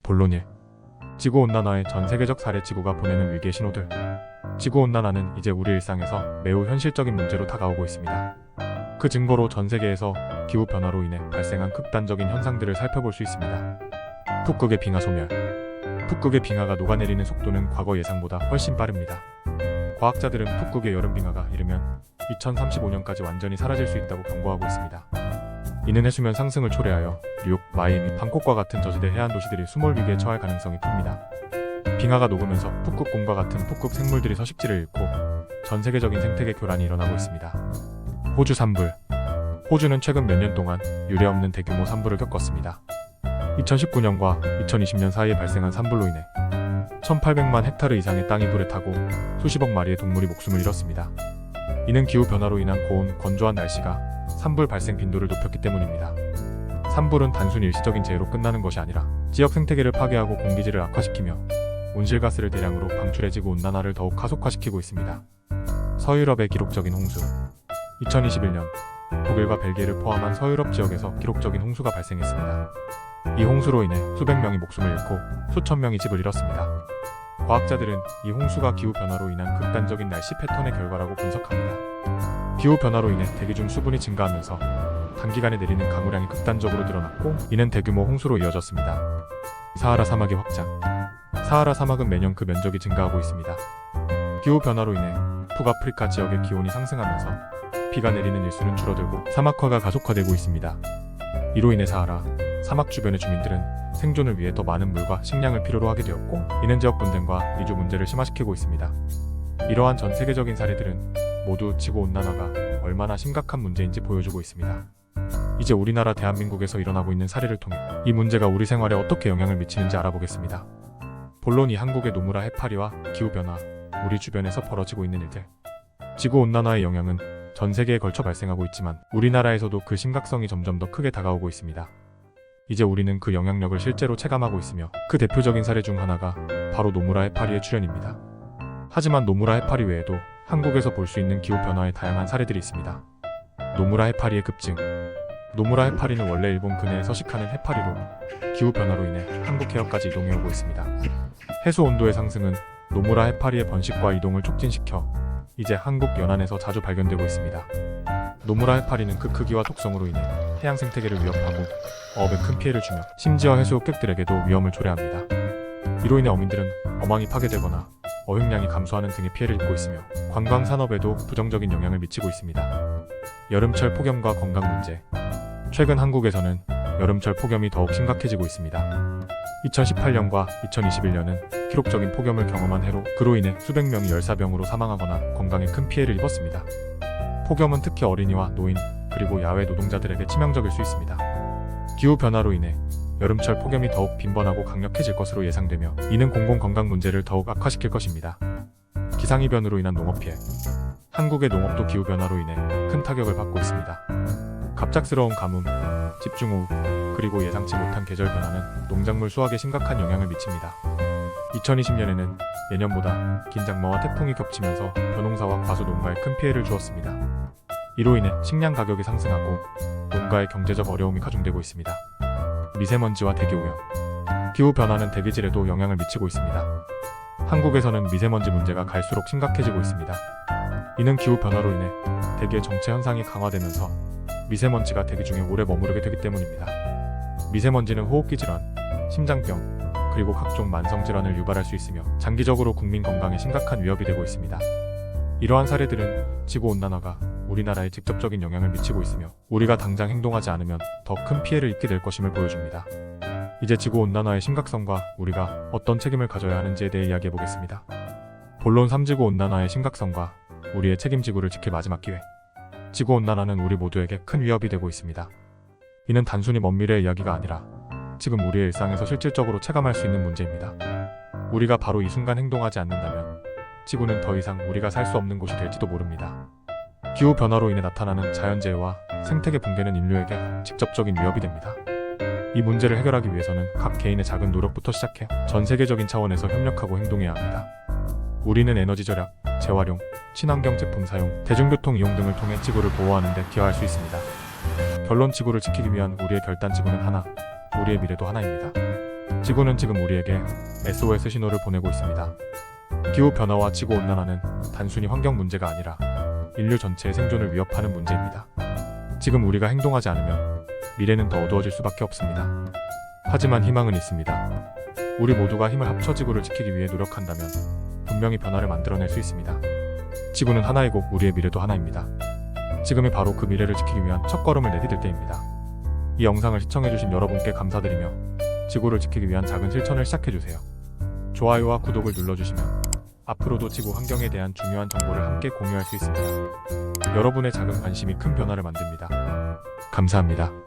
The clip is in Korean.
본론 1. 지구온난화의 전 세계적 사례. 지구가 보내는 위기의 신호들. 지구온난화는 이제 우리 일상에서 매우 현실적인 문제로 다가오고 있습니다. 그 증거로 전 세계에서 기후변화로 인해 발생한 극단적인 현상들을 살펴볼 수 있습니다. 북극의 빙하 소멸. 북극의 빙하가 녹아내리는 속도는 과거 예상보다 훨씬 빠릅니다. 과학자들은 북극의 여름 빙하가 이르면 2035년까지 완전히 사라질 수 있다고 경고하고 있습니다. 이는 해수면 상승을 초래하여 뉴욕, 마이애미, 방콕과 같은 저지대 해안 도시들이 수몰 위기에 처할 가능성이 큽니다. 빙하가 녹으면서 북극곰과 같은 북극 생물들이 서식지를 잃고 전 세계적인 생태계 교란이 일어나고 있습니다. 호주 산불. 호주는 최근 몇 년 동안 유례없는 대규모 산불을 겪었습니다. 2019년과 2020년 사이에 발생한 산불로 인해 1800만 헥타르 이상의 땅이 불에 타고 수십억 마리의 동물이 목숨을 잃었습니다. 이는 기후변화로 인한 고온, 건조한 날씨가 산불 발생 빈도를 높였기 때문입니다. 산불은 단순히 일시적인 재해로 끝나는 것이 아니라 지역 생태계를 파괴하고 공기질을 악화시키며 온실가스를 대량으로 방출해지고 온난화를 더욱 가속화시키고 있습니다. 서유럽의 기록적인 홍수. 2021년 독일과 벨기에를 포함한 서유럽 지역에서 기록적인 홍수가 발생했습니다. 이 홍수로 인해 수백 명이 목숨을 잃고 수천 명이 집을 잃었습니다. 과학자들은 이 홍수가 기후변화로 인한 극단적인 날씨 패턴의 결과라고 분석합니다. 기후변화로 인해 대기 중 수분이 증가하면서 단기간에 내리는 강우량이 극단적으로 늘어났고, 이는 대규모 홍수로 이어졌습니다. 사하라 사막의 확장. 사하라 사막은 매년 그 면적이 증가하고 있습니다. 기후변화로 인해 북아프리카 지역의 기온이 상승하면서 비가 내리는 일수는 줄어들고 사막화가 가속화되고 있습니다. 이로 인해 사하라 사막 주변의 주민들은 생존을 위해 더 많은 물과 식량을 필요로 하게 되었고, 이는 지역 분쟁과 이주 문제를 심화시키고 있습니다. 이러한 전 세계적인 사례들은 모두 지구온난화가 얼마나 심각한 문제인지 보여주고 있습니다. 이제 우리나라 대한민국에서 일어나고 있는 사례를 통해 이 문제가 우리 생활에 어떻게 영향을 미치는지 알아보겠습니다. 본론 2. 한국의 노무라 해파리와 기후변화, 우리 주변에서 벌어지고 있는 일들. 지구온난화의 영향은 전 세계에 걸쳐 발생하고 있지만 우리나라에서도 그 심각성이 점점 더 크게 다가오고 있습니다. 이제 우리는 그 영향력을 실제로 체감하고 있으며 그 대표적인 사례 중 하나가 바로 노무라 해파리의 출현입니다. 하지만 노무라 해파리 외에도 한국에서 볼 수 있는 기후변화의 다양한 사례들이 있습니다. 노무라 해파리의 급증. 노무라 해파리는 원래 일본 근해에 서식하는 해파리로 기후변화로 인해 한국 해역까지 이동해오고 있습니다. 해수 온도의 상승은 노무라 해파리의 번식과 이동을 촉진시켜 이제 한국 연안에서 자주 발견되고 있습니다. 노무라 해파리는 그 크기와 독성으로 인해 해양 생태계를 위협하고 어업에 큰 피해를 주며 심지어 해수욕객들에게도 위험을 초래합니다. 이로 인해 어민들은 어망이 파괴되거나 어획량이 감소하는 등의 피해를 입고 있으며 관광 산업에도 부정적인 영향을 미치고 있습니다. 여름철 폭염과 건강 문제. 최근 한국에서는 여름철 폭염이 더욱 심각해지고 있습니다. 2018년과 2021년은 기록적인 폭염을 경험한 해로 그로 인해 수백 명이 열사병으로 사망하거나 건강에 큰 피해를 입었습니다. 폭염은 특히 어린이와 노인, 그리고 야외 노동자들에게 치명적일 수 있습니다. 기후변화로 인해 여름철 폭염이 더욱 빈번하고 강력해질 것으로 예상되며 이는 공공건강 문제를 더욱 악화시킬 것입니다. 기상이변으로 인한 농업 피해. 한국의 농업도 기후변화로 인해 큰 타격을 받고 있습니다. 갑작스러운 가뭄, 집중호우, 그리고 예상치 못한 계절 변화는 농작물 수확에 심각한 영향을 미칩니다. 2020년에는 예년보다 긴 장마와 태풍이 겹치면서 벼농사와 과수 농가에 큰 피해를 주었습니다. 이로 인해 식량 가격이 상승하고 농가의 경제적 어려움이 가중되고 있습니다. 미세먼지와 대기오염. 기후변화는 대기질에도 영향을 미치고 있습니다. 한국에서는 미세먼지 문제가 갈수록 심각해지고 있습니다. 이는 기후변화로 인해 대기의 정체 현상이 강화되면서 미세먼지가 대기 중에 오래 머무르게 되기 때문입니다. 미세먼지는 호흡기 질환, 심장병, 그리고 각종 만성 질환을 유발할 수 있으며 장기적으로 국민 건강에 심각한 위협이 되고 있습니다. 이러한 사례들은 지구온난화가 우리나라에 직접적인 영향을 미치고 있으며 우리가 당장 행동하지 않으면 더 큰 피해를 입게 될 것임을 보여줍니다. 이제 지구온난화의 심각성과 우리가 어떤 책임을 가져야 하는지에 대해 이야기해보겠습니다. 본론 3. 지구온난화의 심각성과 우리의 책임. 지구를 지킬 마지막 기회. 지구온난화는 우리 모두에게 큰 위협이 되고 있습니다. 이는 단순히 먼 미래의 이야기가 아니라 지금 우리의 일상에서 실질적으로 체감할 수 있는 문제입니다. 우리가 바로 이 순간 행동하지 않는다면 지구는 더 이상 우리가 살 수 없는 곳이 될지도 모릅니다. 기후변화로 인해 나타나는 자연재해와 생태계 붕괴는 인류에게 직접적인 위협이 됩니다. 이 문제를 해결하기 위해서는 각 개인의 작은 노력부터 시작해 전 세계적인 차원에서 협력하고 행동해야 합니다. 우리는 에너지 절약, 재활용, 친환경 제품 사용, 대중교통 이용 등을 통해 지구를 보호하는 데 기여할 수 있습니다. 결론, 지구를 지키기 위한 우리의 결단. 지구는 하나, 우리의 미래도 하나입니다. 지구는 지금 우리에게 SOS 신호를 보내고 있습니다. 기후 변화와 지구 온난화는 단순히 환경 문제가 아니라 인류 전체의 생존을 위협하는 문제입니다. 지금 우리가 행동하지 않으면 미래는 더 어두워질 수밖에 없습니다. 하지만 희망은 있습니다. 우리 모두가 힘을 합쳐 지구를 지키기 위해 노력한다면 분명히 변화를 만들어낼 수 있습니다. 지구는 하나이고 우리의 미래도 하나입니다. 지금이 바로 그 미래를 지키기 위한 첫걸음을 내디딜 때입니다. 이 영상을 시청해주신 여러분께 감사드리며 지구를 지키기 위한 작은 실천을 시작해주세요. 좋아요와 구독을 눌러주시면 앞으로도 지구 환경에 대한 중요한 정보를 함께 공유할 수 있습니다. 여러분의 작은 관심이 큰 변화를 만듭니다. 감사합니다.